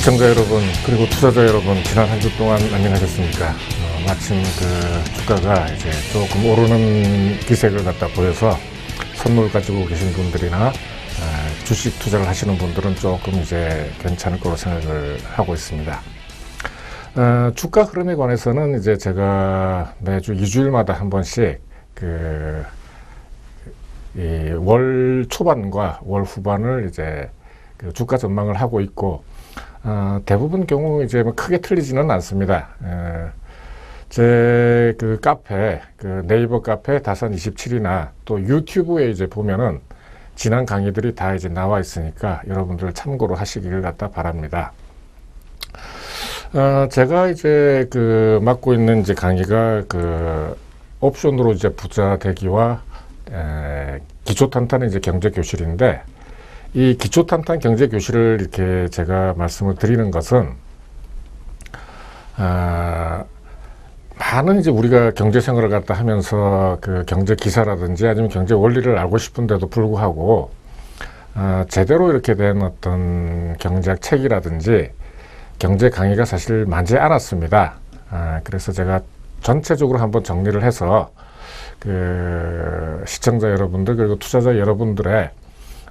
시청자 여러분, 그리고 투자자 여러분, 지난 한 주 동안 안녕하셨습니까? 마침 주가가 이제 조금 오르는 기색을 갖다 보여서 선물 가지고 계신 분들이나 주식 투자를 하시는 분들은 조금 이제 괜찮을 거로 생각을 하고 있습니다. 주가 흐름에 관해서는 이제 제가 매주 2주일마다 한 번씩 월 초반과 월 후반을 이제 주가 전망을 하고 있고, 대부분 경우 이제 뭐 크게 틀리지는 않습니다. 제 카페, 네이버 카페 다산27이나 또 유튜브에 이제 보면은 지난 강의들이 다 이제 나와 있으니까 여러분들 참고로 하시기를 바랍니다. 제가 이제 맡고 있는 이제 강의가 옵션으로 이제 부자 되기와 기초 탄탄 이제 경제 교실인데, 이 기초 탄탄 경제 교실을 이렇게 제가 말씀을 드리는 것은 많은 이제 우리가 경제 생활을 갖다 하면서 경제 기사라든지 아니면 경제 원리를 알고 싶은데도 불구하고 제대로 이렇게 된 어떤 경제학 책이라든지 경제 강의가 사실 많지 않았습니다. 그래서 제가 전체적으로 한번 정리를 해서 시청자 여러분들 그리고 투자자 여러분들의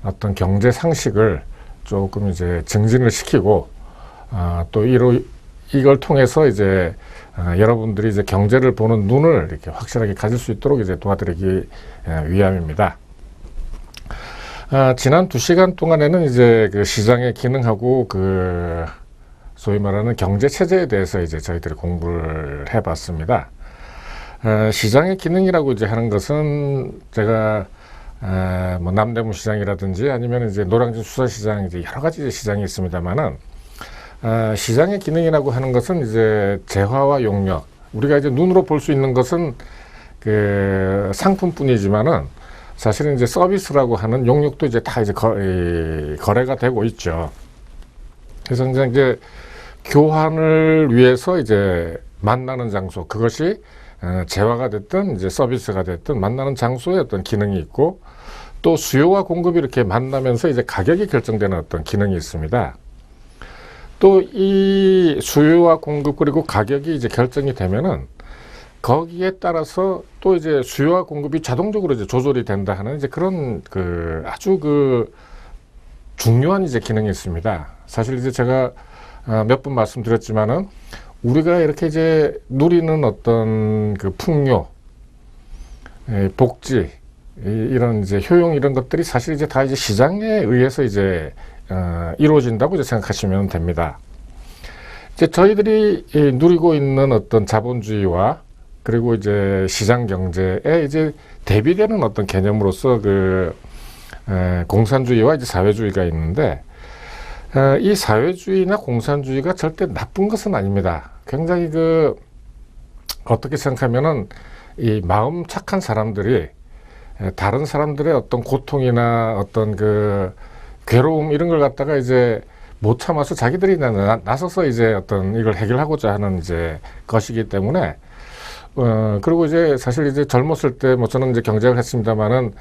어떤 경제 상식을 조금 이제 증진을 시키고, 또 이걸 통해서 이제 여러분들이 이제 경제를 보는 눈을 이렇게 확실하게 가질 수 있도록 이제 도와드리기 위함입니다. 지난 2시간 동안에는 이제 시장의 기능하고 소위 말하는 경제 체제에 대해서 이제 저희들이 공부를 해봤습니다. 시장의 기능이라고 이제 하는 것은 제가 뭐 남대문 시장이라든지 아니면 이제 노량진 수산시장, 이제 여러 가지 시장이 있습니다만은, 시장의 기능이라고 하는 것은 이제 재화와 용역, 우리가 이제 눈으로 볼 수 있는 것은 상품뿐이지만은 사실은 이제 서비스라고 하는 용역도 이제 다 이제 거래가 되고 있죠. 그래서 이제 교환을 위해서 이제 만나는 장소, 그것이 재화가 됐든 이제 서비스가 됐든 만나는 장소에 어떤 기능이 있고, 또 수요와 공급이 이렇게 만나면서 이제 가격이 결정되는 어떤 기능이 있습니다. 또 이 수요와 공급 그리고 가격이 이제 결정이 되면은 거기에 따라서 또 이제 수요와 공급이 자동적으로 이제 조절이 된다 하는 이제 그런 아주 중요한 이제 기능이 있습니다. 사실 이제 제가 몇 번 말씀드렸지만은 우리가 이렇게 이제 누리는 어떤 풍요, 복지, 이런 이제 효용 이런 것들이 사실 이제 다 이제 시장에 의해서 이제 이루어진다고 이제 생각하시면 됩니다. 이제 저희들이 누리고 있는 어떤 자본주의와 그리고 이제 시장 경제에 이제 대비되는 어떤 개념으로서 공산주의와 이제 사회주의가 있는데, 이 사회주의나 공산주의가 절대 나쁜 것은 아닙니다. 굉장히 어떻게 생각하면은 이 마음 착한 사람들이 다른 사람들의 어떤 고통이나 어떤 괴로움 이런 걸 갖다가 이제 못 참아서 자기들이 나서서 이제 어떤 이걸 해결하고자 하는 이제 것이기 때문에, 그리고 이제 사실 이제 젊었을 때 뭐 저는 이제 경제학을 했습니다만은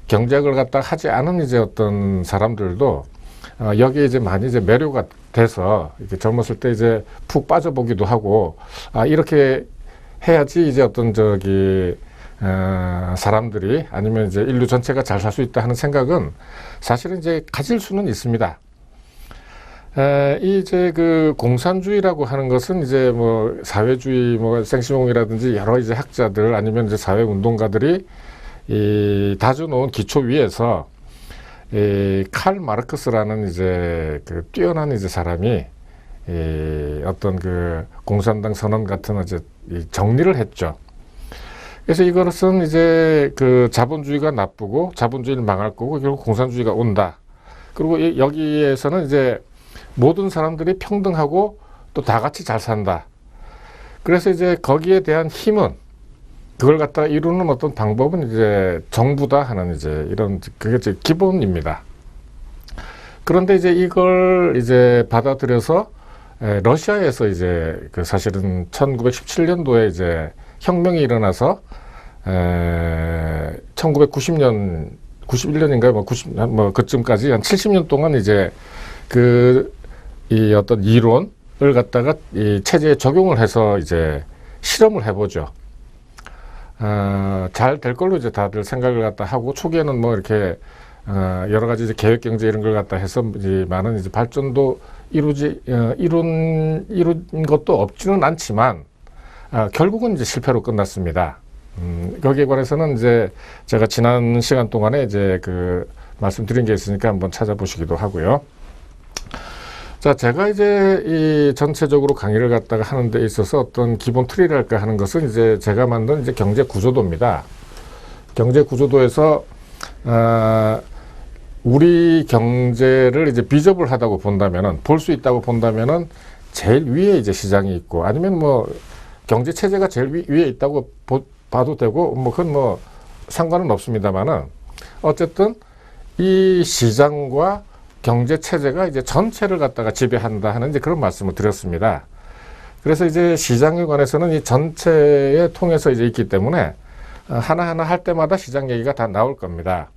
경제학을 갖다가 하지 않은 이제 어떤 사람들도 여기에 이제 많이 이제 매료가 돼서 이렇게 젊었을 때 이제 푹 빠져보기도 하고, 이렇게 해야지 이제 어떤 사람들이 아니면 이제 인류 전체가 잘 살 수 있다 하는 생각은 사실은 이제 가질 수는 있습니다. 이제 공산주의라고 하는 것은 이제 뭐 사회주의, 뭐 생시몽이라든지 여러 이제 학자들 아니면 이제 사회운동가들이 다져놓은 기초 위에서 칼 마르크스라는 이제 뛰어난 이제 사람이 어떤 공산당 선언 같은 이제 정리를 했죠. 그래서 이것은 이제 자본주의가 나쁘고 자본주의는 망할 거고 결국 공산주의가 온다. 그리고 여기에서는 이제 모든 사람들이 평등하고 또 다 같이 잘 산다. 그래서 이제 거기에 대한 힘은, 그걸 갖다가 이루는 어떤 방법은 이제 정부다 하는 이제 이런, 그게 이제 기본입니다. 그런데 이제 이걸 이제 받아들여서 러시아에서 이제 사실은 1917년도에 이제 혁명이 일어나서 1990년, 91년인가요? 뭐 그쯤까지 한 70년 동안 이제 이 어떤 이론을 갖다가 이 체제에 적용을 해서 이제 실험을 해보죠. 잘 될 걸로 이제 다들 생각을 갖다 하고, 초기에는 뭐 이렇게 여러 가지 이제 계획 경제 이런 걸 갖다 해서 이제 많은 이제 발전도 이룬 것도 없지는 않지만 결국은 이제 실패로 끝났습니다. 거기에 관해서는 이제 제가 지난 시간 동안에 이제 그 말씀드린 게 있으니까 한번 찾아보시기도 하고요. 자, 제가 이제 이 전체적으로 강의를 갖다가 하는 데 있어서 어떤 기본 틀이랄까 하는 것은 이제 제가 만든 이제 경제 구조도입니다. 경제 구조도에서 우리 경제를 이제 비접을 하다고 본다면은, 볼 수 있다고 본다면은 제일 위에 이제 시장이 있고, 아니면 뭐 경제 체제가 제일 위에 있다고 봐도 되고, 뭐 그건 뭐 상관은 없습니다만은, 어쨌든 이 시장과 경제 체제가 이제 전체를 갖다가 지배한다 하는 이제 그런 말씀을 드렸습니다. 그래서 이제 시장에 관해서는 이 전체에 통해서 이제 있기 때문에 하나하나 할 때마다 시장 얘기가 다 나올 겁니다.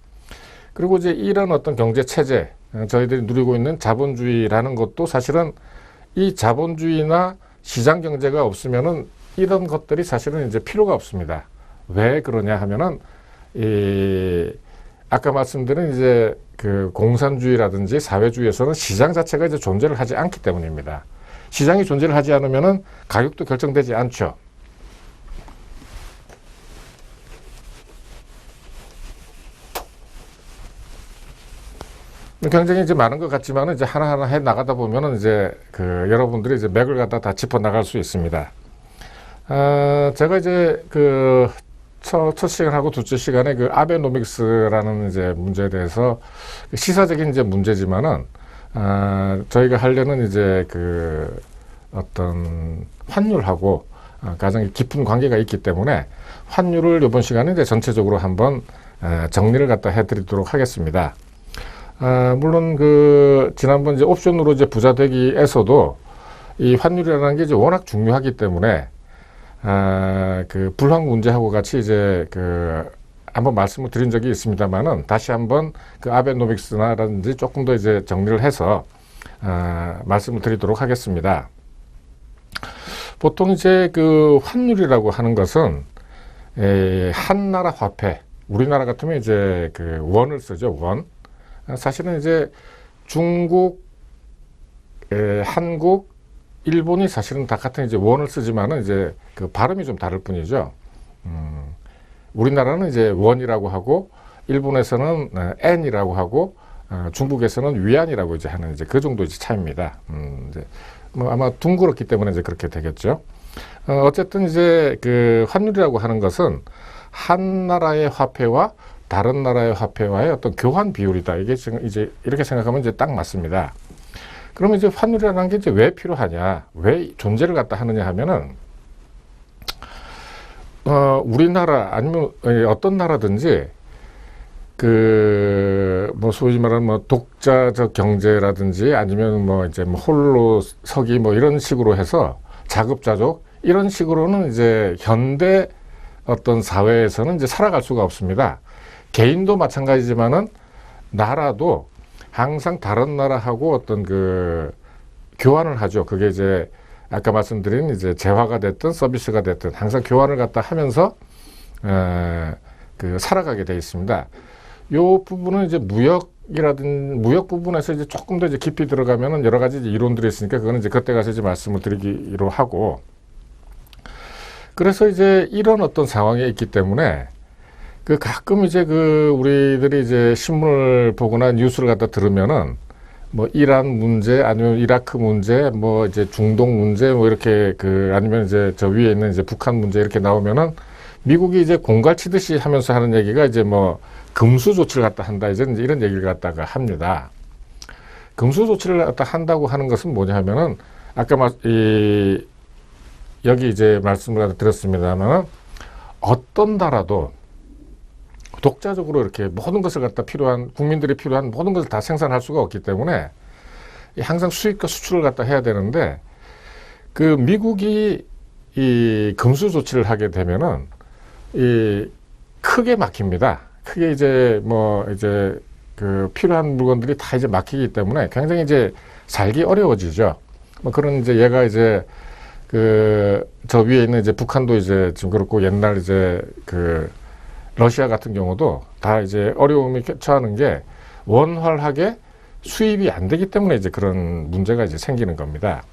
그리고 이제 이런 어떤 경제 체제, 저희들이 누리고 있는 자본주의라는 것도 사실은 이 자본주의나 시장 경제가 없으면은 이런 것들이 사실은 이제 필요가 없습니다. 왜 그러냐 하면은 아까 말씀드린 이제 그 공산주의라든지 사회주의에서는 시장 자체가 이제 존재를 하지 않기 때문입니다. 시장이 존재를 하지 않으면은 가격도 결정되지 않죠. 굉장히 이제 많은 것 같지만은 이제 하나하나 해 나가다 보면은 이제 그 여러분들이 이제 맥을 갖다 다 짚어 나갈 수 있습니다. 제가 이제 그 첫 시간하고 둘째 시간에 그 아베노믹스라는 이제 문제에 대해서 시사적인 이제 문제지만은 저희가 하려는 이제 그 어떤 환율하고 가장 깊은 관계가 있기 때문에 환율을 이번 시간에 이제 전체적으로 한번 정리를 갖다 해드리도록 하겠습니다. 물론 그 지난번 이제 옵션으로 이제 부자 되기에서도 이 환율이라는 게 이제 워낙 중요하기 때문에 그 불황 문제하고 같이 이제 그 한번 말씀을 드린 적이 있습니다만은 다시 한번 그 아베노믹스나라든지 조금 더 이제 정리를 해서 말씀을 드리도록 하겠습니다. 보통 이제 그 환율이라고 하는 것은 한 나라 화폐, 우리나라 같으면 이제 그 원을 쓰죠, 원. 사실은 이제 중국, 한국, 일본이 사실은 다 같은 이제 원을 쓰지만은 이제 그 발음이 좀 다를 뿐이죠. 우리나라는 이제 원이라고 하고, 일본에서는 엔이라고 하고, 중국에서는 위안이라고 이제 하는 이제 그 정도 이제 차이입니다. 이제 뭐 아마 둥그렇기 때문에 이제 그렇게 되겠죠. 어쨌든 이제 그 환율이라고 하는 것은 한 나라의 화폐와 다른 나라의 화폐와의 어떤 교환 비율이다. 이게 지금 이제 이렇게 생각하면 이제 딱 맞습니다. 그러면 이제 환율이라는 게 이제 왜 필요하냐, 왜 존재를 갖다 하느냐 하면은, 우리나라 아니면 어떤 나라든지 그 뭐 소위 말하는 뭐 독자적 경제라든지 아니면 뭐 이제 뭐 홀로 서기 뭐 이런 식으로 해서 자급자족 이런 식으로는 이제 현대 어떤 사회에서는 이제 살아갈 수가 없습니다. 개인도 마찬가지지만은 나라도 항상 다른 나라하고 어떤 그 교환을 하죠. 그게 이제 아까 말씀드린 이제 재화가 됐든 서비스가 됐든 항상 교환을 갖다 하면서 그 살아가게 돼 있습니다. 요 부분은 이제 무역 부분에서 이제 조금 더 이제 깊이 들어가면은 여러 가지 이론들이 있으니까 그거는 이제 그때 가서 이제 말씀을 드리기로 하고, 그래서 이제 이런 어떤 상황에 있기 때문에 그 가끔 이제 그 우리들이 이제 신문을 보거나 뉴스를 갖다 들으면은 뭐 이란 문제 아니면 이라크 문제 뭐 이제 중동 문제 뭐 이렇게 그 아니면 이제 저 위에 있는 이제 북한 문제 이렇게 나오면은 미국이 이제 공갈 치듯이 하면서 하는 얘기가 이제 뭐 금수 조치를 갖다 한다 이제 이런 얘기를 갖다가 합니다. 금수 조치를 갖다 한다고 하는 것은 뭐냐 하면은 아까 여기 이제 말씀을 드렸습니다만은 어떤 나라도 독자적으로 이렇게 모든 것을 갖다 국민들이 필요한 모든 것을 다 생산할 수가 없기 때문에 항상 수입과 수출을 갖다 해야 되는데, 그 미국이 이 금수 조치를 하게 되면은 크게 막힙니다. 크게 이제 뭐 이제 그 필요한 물건들이 다 이제 막히기 때문에 굉장히 이제 살기 어려워지죠. 뭐 그런 이제 얘가 이제 그 저 위에 있는 이제 북한도 이제 지금 그렇고 옛날 이제 그 러시아 같은 경우도 다 이제 어려움이 처하는 게 원활하게 수입이 안 되기 때문에 이제 그런 문제가 이제 생기는 겁니다.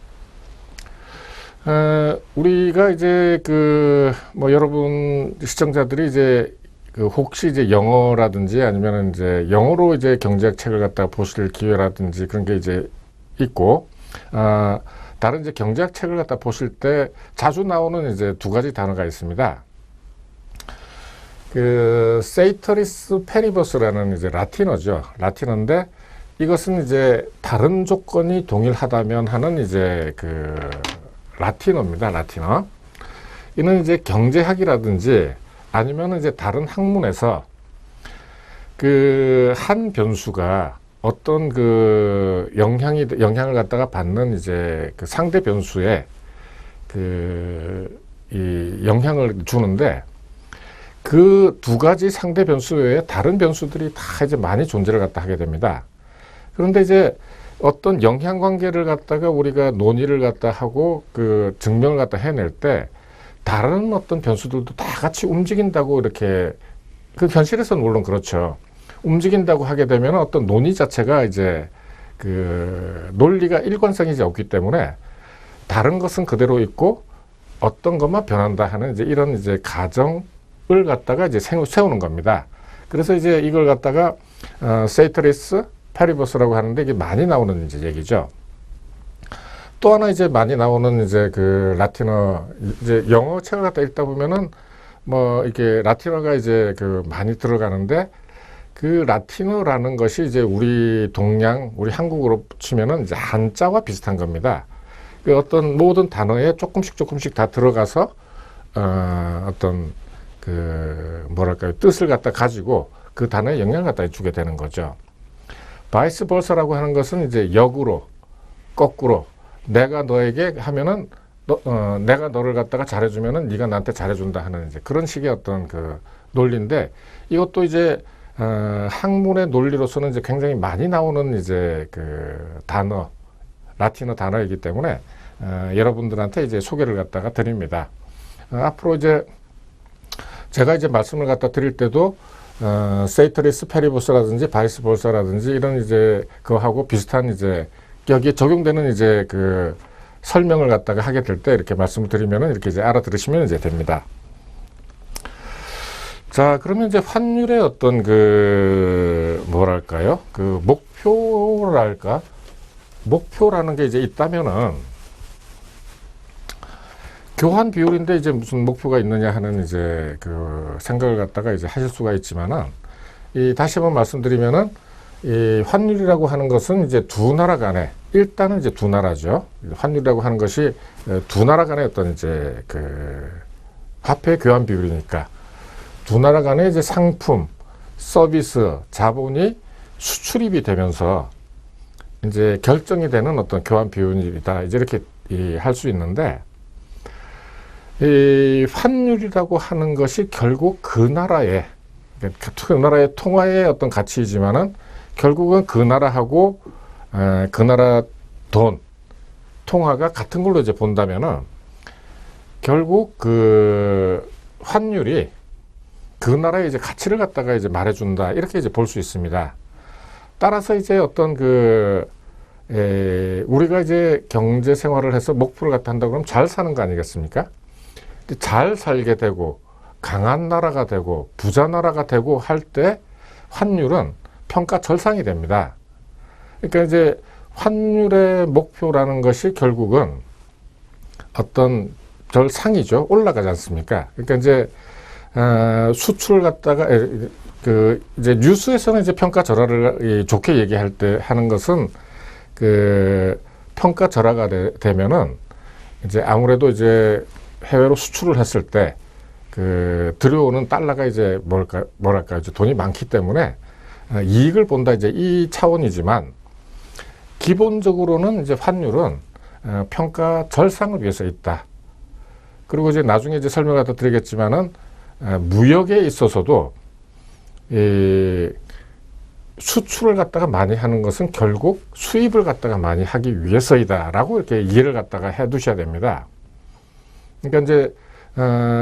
우리가 이제 그 뭐 여러분 시청자들이 이제 그 혹시 이제 영어라든지 아니면 이제 영어로 이제 경제학 책을 갖다가 보실 기회라든지 그런 게 이제 있고, 다른 이제 경제학 책을 갖다 보실 때 자주 나오는 이제 두 가지 단어가 있습니다. 그 세이터리스 페리버스라는 이제 라틴어죠. 라틴어인데 이것은 이제 다른 조건이 동일하다면 하는 이제 그 라틴어입니다. 라틴어. 이는 이제 경제학이라든지 아니면 이제 다른 학문에서 그 한 변수가 어떤 그 영향을 갖다가 받는 이제 그 상대 변수에 그 이 영향을 주는데 그 두 가지 상대 변수 외에 다른 변수들이 다 이제 많이 존재를 갖다 하게 됩니다. 그런데 이제 어떤 영향 관계를 갖다가 우리가 논의를 갖다 하고 그 증명을 갖다 해낼 때 다른 어떤 변수들도 다 같이 움직인다고 이렇게 그 현실에서는 물론 그렇죠. 움직인다고 하게 되면 어떤 논의 자체가 이제 그 논리가 일관성이 이제 없기 때문에 다른 것은 그대로 있고 어떤 것만 변한다 하는 이제 이런 이제 가정을 갖다가 이제 세우는 겁니다. 그래서 이제 이걸 갖다가 세이터리스 페리버스라고 하는데 이게 많이 나오는 이제 얘기죠. 또 하나 이제 많이 나오는 이제 그 라틴어 이제 영어 책을 갖다 읽다 보면은 뭐 이렇게 라틴어가 이제 그 많이 들어가는데 그 라틴어라는 것이 이제 우리 동양, 우리 한국으로 치면은 이제 한자와 비슷한 겁니다. 그 어떤 모든 단어에 조금씩 다 들어가서 어떤 그 뭐랄까요 뜻을 갖다 가지고 그 단어에 영향을 갖다 주게 되는 거죠. 바이스 벌사라고 하는 것은 이제 역으로 거꾸로 내가 너에게 하면은 내가 너를 갖다가 잘해주면은 네가 나한테 잘해준다 하는 이제 그런 식의 어떤 그 논리인데 이것도 이제 학문의 논리로서는 이제 굉장히 많이 나오는 이제 그 단어 라틴어 단어이기 때문에 여러분들한테 이제 소개를 갖다가 드립니다. 앞으로 이제 제가 이제 말씀을 갖다 드릴 때도 세이터리스 페리버스라든지 바이스 벌사라든지 이런 이제 그거하고 비슷한 이제 여기에 적용되는 이제 그 설명을 갖다가 하게 될 때 이렇게 말씀을 드리면은 이렇게 이제 알아들으시면 이제 됩니다. 자, 그러면 이제 환율의 어떤 그 뭐랄까요? 그 목표랄까? 목표라는 게 이제 있다면은 교환 비율인데 이제 무슨 목표가 있느냐 하는 이제 그 생각을 갖다가 이제 하실 수가 있지만은 이 다시 한번 말씀드리면은 이 환율이라고 하는 것은 이제 두 나라 간에 일단은 이제 두 나라죠. 환율이라고 하는 것이 두 나라 간의 어떤 이제 그 화폐 교환 비율이니까 두 나라 간의 이제 상품, 서비스, 자본이 수출입이 되면서 이제 결정이 되는 어떤 교환 비율이다. 이제 이렇게 할 수 있는데 이 환율이라고 하는 것이 결국 그 나라의 통화의 어떤 가치이지만은 결국은 그 나라하고 그 나라 돈 통화가 같은 걸로 이제 본다면은 결국 그 환율이 그 나라의 이제 가치를 갖다가 이제 말해준다 이렇게 이제 볼 수 있습니다. 따라서 이제 어떤 우리가 이제 경제 생활을 해서 목표를 갖다 한다 그러면 잘 사는 거 아니겠습니까? 잘 살게 되고 강한 나라가 되고 부자 나라가 되고 할 때 환율은 평가 절상이 됩니다. 그러니까 이제 환율의 목표라는 것이 결국은 어떤 절상이죠. 올라가지 않습니까? 그러니까 이제 수출 갖다가 그 이제 뉴스에서는 이제 평가 절하를 좋게 얘기할 때 하는 것은 그 평가 절하가 되면은 이제 아무래도 이제 해외로 수출을 했을 때 그 들여오는 달러가 이제 뭐랄까 이제 돈이 많기 때문에 이익을 본다 이제 이 차원이지만 기본적으로는 이제 환율은 평가 절상을 위해서 있다. 그리고 이제 나중에 이제 설명을 더 드리겠지만은 무역에 있어서도 수출을 갖다가 많이 하는 것은 결국 수입을 갖다가 많이 하기 위해서이다라고 이렇게 이해를 갖다가 해 두셔야 됩니다. 그러니까 이제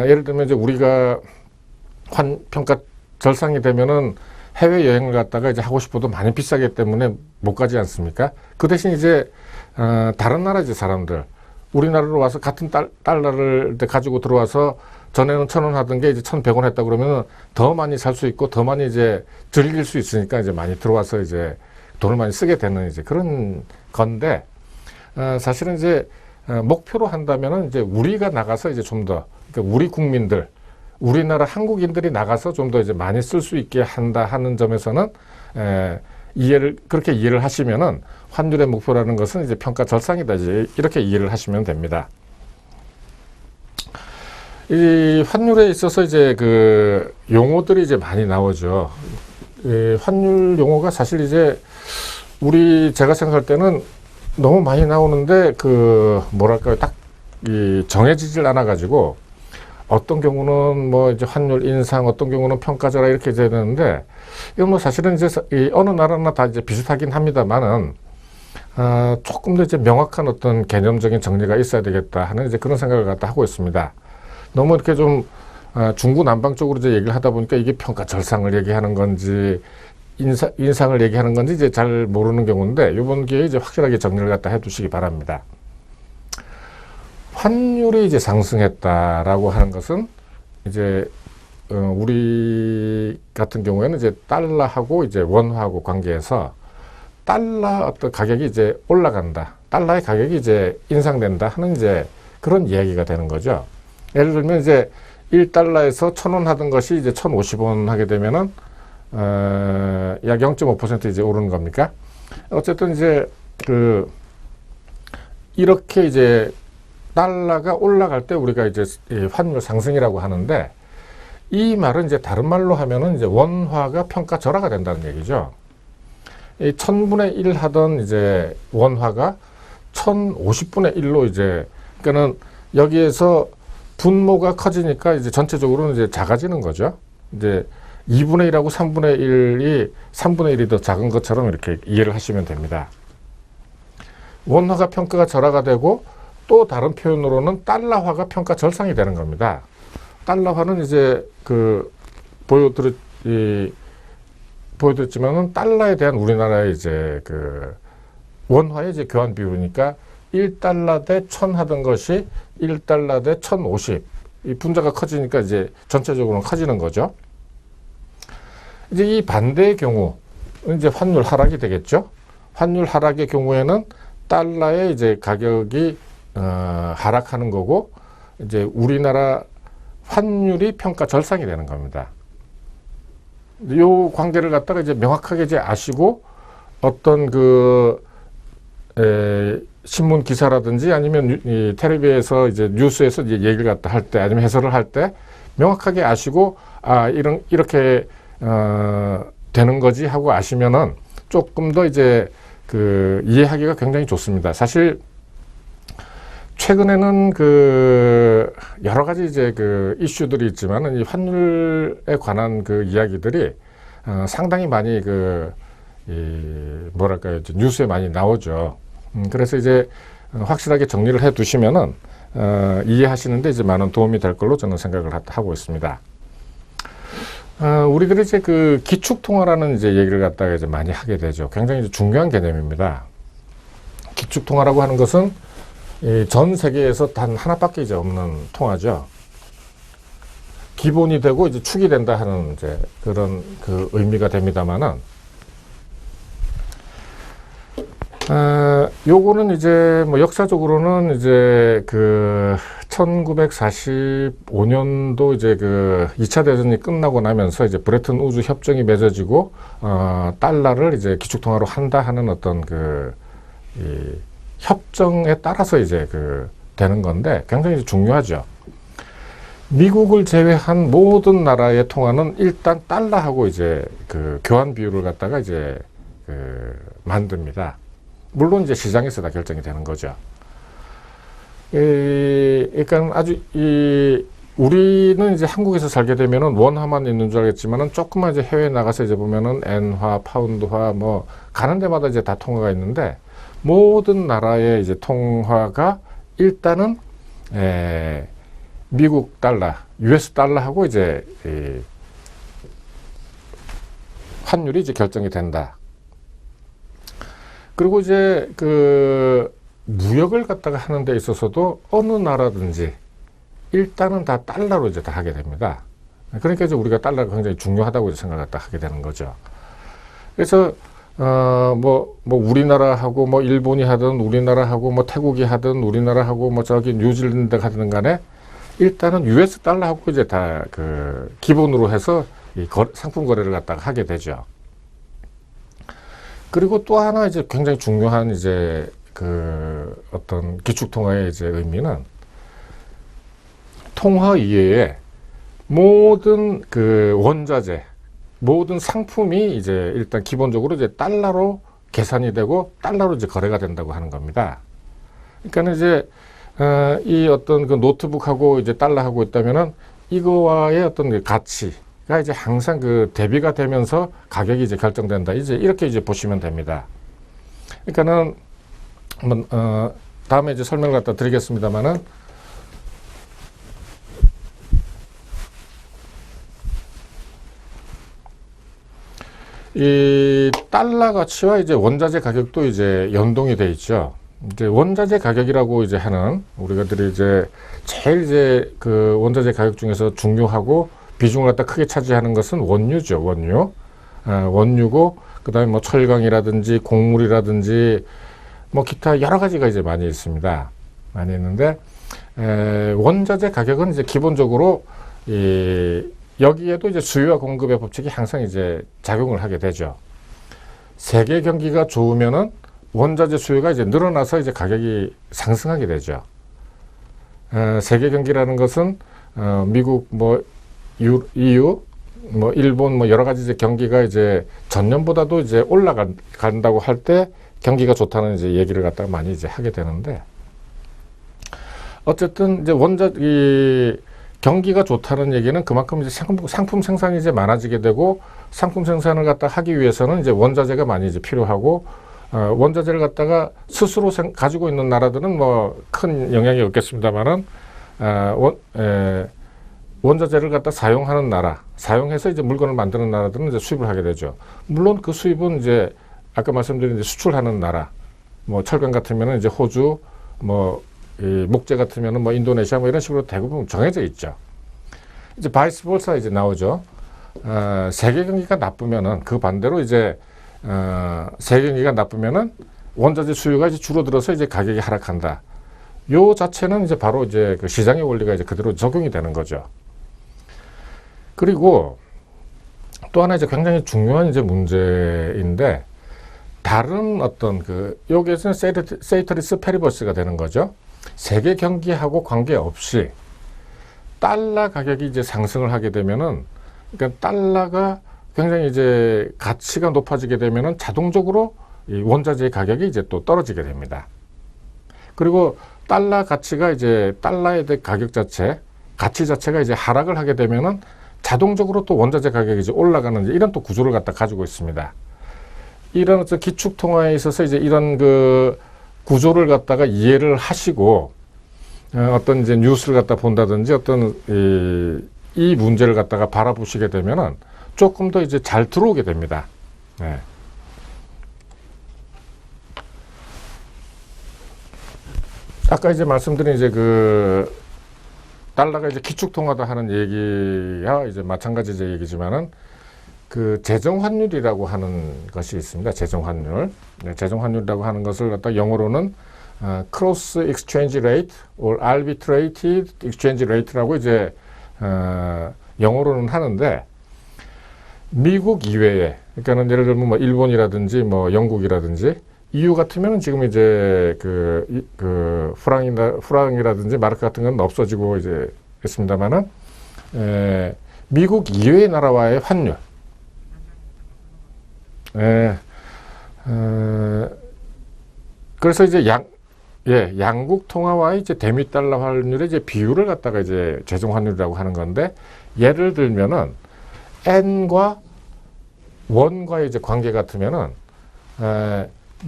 예를 들면 이제 우리가 평가 절상이 되면은 해외 여행을 갔다가 이제 하고 싶어도 많이 비싸기 때문에 못 가지 않습니까? 그 대신 이제 다른 나라 이제 사람들 우리나라로 와서 같은 달러를 가지고 들어와서 전에는 1,000원 하던 게 이제 1,100원 했다 그러면 더 많이 살 수 있고 더 많이 이제 즐길 수 있으니까 이제 많이 들어와서 이제 돈을 많이 쓰게 되는 이제 그런 건데, 사실은 이제 목표로 한다면은 이제 우리가 나가서 이제 좀 더, 그러니까 우리 국민들, 우리나라 한국인들이 나가서 좀 더 이제 많이 쓸 수 있게 한다 하는 점에서는 그렇게 이해를 하시면은 환율의 목표라는 것은 이제 평가 절상이다, 이제 이렇게 이해를 하시면 됩니다. 이 환율에 있어서 이제 그 용어들이 이제 많이 나오죠. 이 환율 용어가 사실 이제 제가 생각할 때는 너무 많이 나오는데 그 뭐랄까요, 딱 정해지질 않아 가지고 어떤 경우는 뭐 이제 환율 인상, 어떤 경우는 평가절하 이렇게 되는데, 이건 뭐 사실은 이제 어느 나라나 다 이제 비슷하긴 합니다만은 조금 더 이제 명확한 어떤 개념적인 정리가 있어야 되겠다 하는 이제 그런 생각을 갖다 하고 있습니다. 너무 이렇게 좀 중구난방적으로 이제 얘기를 하다 보니까 이게 평가 절상을 얘기하는 건지 인상을 얘기하는 건지 이제 잘 모르는 경우인데, 이번 기회에 이제 확실하게 정리를 갖다 해두시기 바랍니다. 환율이 이제 상승했다라고 하는 것은 이제 우리 같은 경우에는 이제 달러하고 이제 원화하고 관계에서 달러 어떤 가격이 이제 올라간다, 달러의 가격이 이제 인상된다 하는 이제 그런 이야기가 되는 거죠. 예를 들면 이제 1달러에서 1,000원 하던 것이 이제 1,050원 하게 되면은 약 0.5% 이제 오르는 겁니까? 어쨌든 이제 이렇게 이제 달러가 올라갈 때 우리가 이제 환율 상승이라고 하는데, 이 말은 이제 다른 말로 하면은 이제 원화가 평가절하가 된다는 얘기죠. 이 1000분의 1 하던 이제 원화가 1050분의 1로 이제, 그러니까는 여기에서 분모가 커지니까 이제 전체적으로는 이제 작아지는 거죠. 이제 2분의 1하고 3분의 1이 3분의 1이 더 작은 것처럼 이렇게 이해를 하시면 됩니다. 원화가 평가가 절하가 되고, 또 다른 표현으로는 달러화가 평가 절상이 되는 겁니다. 달러화는 이제 보여드렸지만은 달러에 대한 우리나라의 이제 원화의 이제 교환 비율이니까 1달러 대 1000 하던 것이 1달러 대 1050. 이 분자가 커지니까 이제 전체적으로 커지는 거죠. 이제 이 반대의 경우, 이제 환율 하락이 되겠죠. 환율 하락의 경우에는 달러의 이제 가격이 하락하는 거고, 이제 우리나라 환율이 평가 절상이 되는 겁니다. 이 관계를 갖다가 이제 명확하게 이제 아시고, 어떤 신문 기사라든지 아니면 텔레비에서 이제 뉴스에서 이제 얘기를 갖다 할 때, 아니면 해설을 할 때 명확하게 아시고, 이렇게 되는 거지 하고 아시면은 조금 더 이제 이해하기가 굉장히 좋습니다. 사실 최근에는 여러 가지 이제 이슈들이 있지만은 이 환율에 관한 이야기들이 상당히 많이 뭐랄까요, 뉴스에 많이 나오죠. 그래서 이제 확실하게 정리를 해 두시면은 이해하시는데 이제 많은 도움이 될 걸로 저는 생각을 하고 있습니다. 우리들이 이제 기축통화라는 이제 얘기를 갖다가 이제 많이 하게 되죠. 굉장히 이제 중요한 개념입니다. 기축통화라고 하는 것은 전 세계에서 단 하나밖에 이제 없는 통화죠. 기본이 되고 이제 축이 된다 하는 이제 그런 의미가 됩니다만은, 요거는 이제 뭐 역사적으로는 이제 1945년도 이제 2차 대전이 끝나고 나면서 이제 브레튼 우주 협정이 맺어지고 달러를 이제 기축통화로 한다 하는 어떤 이 협정에 따라서 이제 되는 건데, 굉장히 중요하죠. 미국을 제외한 모든 나라의 통화는 일단 달러하고 이제 교환 비율을 갖다가 이제 만듭니다. 물론 이제 시장에서 다 결정이 되는 거죠. 그러니까 아주 우리는 이제 한국에서 살게 되면은 원화만 있는 줄 알겠지만은 조금만 이제 해외에 나가서 이제 보면은 엔화, 파운드화 뭐 가는 데마다 이제 다 통화가 있는데 모든 나라의 이제 통화가 일단은 미국 달러, US 달러하고 이제 환율이 이제 결정이 된다. 그리고 이제 그 무역을 갖다가 하는 데 있어서도 어느 나라든지 일단은 다 달러로 이제 다 하게 됩니다. 그러니까 이제 우리가 달러가 굉장히 중요하다고 생각을 하게 되는 거죠. 그래서 뭐 우리나라하고 뭐 일본이 하든 우리나라하고 뭐 태국이 하든 우리나라하고 뭐 저기 뉴질랜드가 하든 간에 일단은 US 달러하고 이제 다 그 기본으로 해서 이 상품 거래를 갖다가 하게 되죠. 그리고 또 하나 이제 굉장히 중요한 이제 그 어떤 기축통화의 이제 의미는 통화 이외에 모든 그 원자재, 모든 상품이 이제 일단 기본적으로 이제 달러로 계산이 되고 달러로 이제 거래가 된다고 하는 겁니다. 그러니까 이제 이 어떤 그 노트북하고 이제 달러하고 있다면은 이거와의 어떤 그 가치가 이제 항상 그 대비가 되면서 가격이 이제 결정된다. 이제 이렇게 이제 보시면 됩니다. 그러니까는 한번 다음에 이제 설명을 갖다 드리겠습니다만은 이 달러 가치와 이제 원자재 가격도 이제 연동이 돼 있죠. 이제 원자재 가격이라고 이제 하는 우리가들이 이제 제일 이제 그 원자재 가격 중에서 중요하고 비중을 갖다 크게 차지하는 것은 원유죠. 원유. 원유고 그다음에 뭐 철강이라든지 곡물이라든지 뭐 기타 여러 가지가 이제 많이 있습니다. 많이 있는데 원자재 가격은 이제 기본적으로 여기에도 이제 수요와 공급의 법칙이 항상 이제 작용을 하게 되죠. 세계 경기가 좋으면은 원자재 수요가 이제 늘어나서 이제 가격이 상승하게 되죠. 세계 경기라는 것은 미국 뭐 EU 뭐 일본 뭐 여러 가지 이제 경기가 이제 전년보다도 이제 올라간다고 할 때 경기가 좋다는 이제 얘기를 갖다가 많이 이제 하게 되는데 어쨌든 이제 경기가 좋다는 얘기는 그만큼 이제 상품 생산이 이제 많아지게 되고 상품 생산을 갖다 하기 위해서는 이제 원자재가 많이 이제 필요하고 원자재를 갖다가 스스로 가지고 있는 나라들은 뭐 큰 영향이 없겠습니다만은 원자재를 갖다 사용하는 나라, 사용해서 이제 물건을 만드는 나라들은 이제 수입을 하게 되죠. 물론 그 수입은 이제 아까 말씀드린 이제 수출하는 나라, 뭐 철강 같으면은 이제 호주, 뭐 목재 같으면은 뭐 인도네시아 뭐 이런 식으로 대부분 정해져 있죠. 이제 바이스 볼사 이제 나오죠. 세계 경기가 나쁘면은 그 반대로 이제 세계 경기가 나쁘면은 원자재 수요가 이제 줄어들어서 이제 가격이 하락한다. 요 자체는 이제 바로 이제 그 시장의 원리가 이제 그대로 적용이 되는 거죠. 그리고 또 하나 이제 굉장히 중요한 이제 문제인데 다른 어떤 그 여기에서는 세이터리스 페리버스가 되는 거죠. 세계 경기하고 관계없이 달러 가격이 이제 상승을 하게 되면은 그러니까 달러가 굉장히 이제 가치가 높아지게 되면은 자동적으로 이 원자재의 가격이 이제 또 떨어지게 됩니다. 그리고 달러 가치가 이제 달러의 가격 자체, 가치 자체가 이제 하락을 하게 되면은 자동적으로 또 원자재 가격이 이제 올라가는 이런 또 구조를 갖다 가지고 있습니다. 이런 어떤 기축 통화에 있어서 이제 이런 그 구조를 갖다가 이해를 하시고 어떤 이제 뉴스를 갖다 본다든지 어떤 이 문제를 갖다가 바라보시게 되면은 조금 더 이제 잘 들어오게 됩니다. 네. 아까 이제 말씀드린 이제 그 달러가 이제 기축 통화다 하는 얘기와 이제 마찬가지 이제 얘기지만은 그 재정 환율이라고 하는 것이 있습니다. 재정 환율. 네, 재정 환율이라고 하는 것을 갖다 영어로는 cross exchange rate or arbitrated exchange rate라고 이제 영어로는 하는데 미국 이외에 그러니까는 예를 들면 뭐 일본이라든지 뭐 영국이라든지 EU 같으면 지금 이제 그 프랑이라든지 마르크 같은 건 없어지고 이제 있습니다만은 미국 이외의 나라와의 환율. 그래서 이제 양국 통화와의 이제 대미 달러 환율의 이제 비율을 갖다가 이제 재정 환율이라고 하는 건데, 예를 들면은 엔과 원과의 이제 관계 같으면은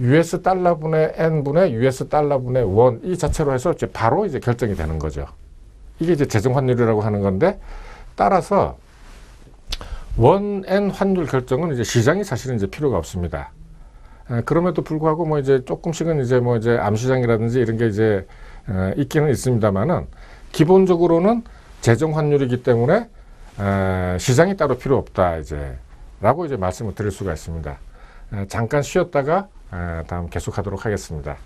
US 달러분의 N분의 US 달러분의 원 이 자체로 해서 이제 바로 이제 결정이 되는 거죠. 이게 이제 재정 환율이라고 하는 건데, 따라서 원 N 환율 결정은 이제 시장이 사실은 이제 필요가 없습니다. 그럼에도 불구하고 뭐 이제 조금씩은 이제 뭐 이제 암시장이라든지 이런 게 이제 있기는 있습니다만은, 기본적으로는 재정 환율이기 때문에 시장이 따로 필요 없다 이제 라고 이제 말씀을 드릴 수가 있습니다. 잠깐 쉬었다가 다음 계속하도록 하겠습니다.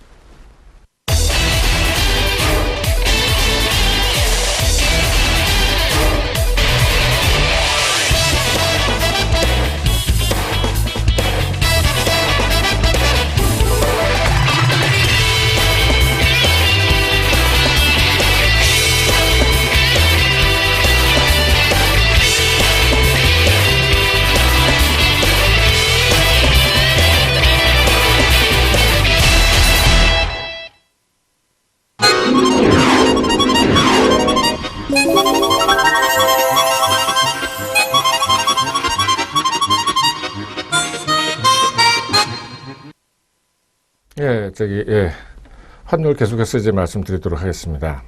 환율 계속해서 이제 말씀드리도록 하겠습니다.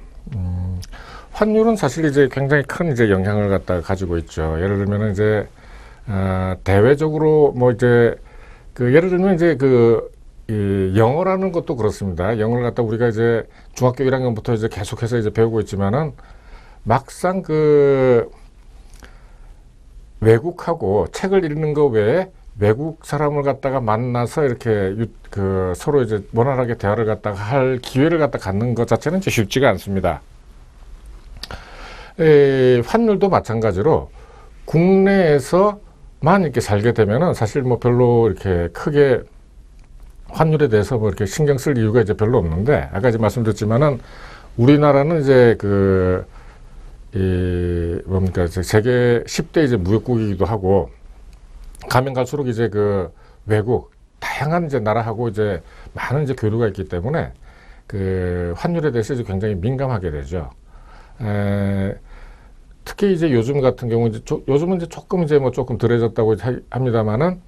환율은 사실 이제 굉장히 큰 이제 영향을 갖다가 가지고 있죠. 예를 들면 이제 대외적으로 뭐 이제 예를 들면 이제 이 영어라는 것도 그렇습니다. 영어를 갖다 우리가 이제 중학교 1학년부터 이제 계속해서 이제 배우고 있지만은, 막상 외국하고 책을 읽는 거 외에 외국 사람을 갖다가 만나서 이렇게 서로 이제 원활하게 대화를 갖다가 할 기회를 갖다 갖는 것 자체는 이제 쉽지가 않습니다. 환율도 마찬가지로 국내에서만 이렇게 살게 되면은 사실 뭐 별로 이렇게 크게 환율에 대해서 뭐 이렇게 신경 쓸 이유가 이제 별로 없는데, 아까 이제 말씀드렸지만은 우리나라는 이제 뭡니까, 세계 10대 이제 무역국이기도 하고, 가면 갈수록 이제 외국 다양한 이제 나라하고 이제 많은 이제 교류가 있기 때문에 환율에 대해서 이제 굉장히 민감하게 되죠. 특히 이제 요즘 같은 경우 요즘은 이제 조금 조금 덜해졌다고 합니다만은,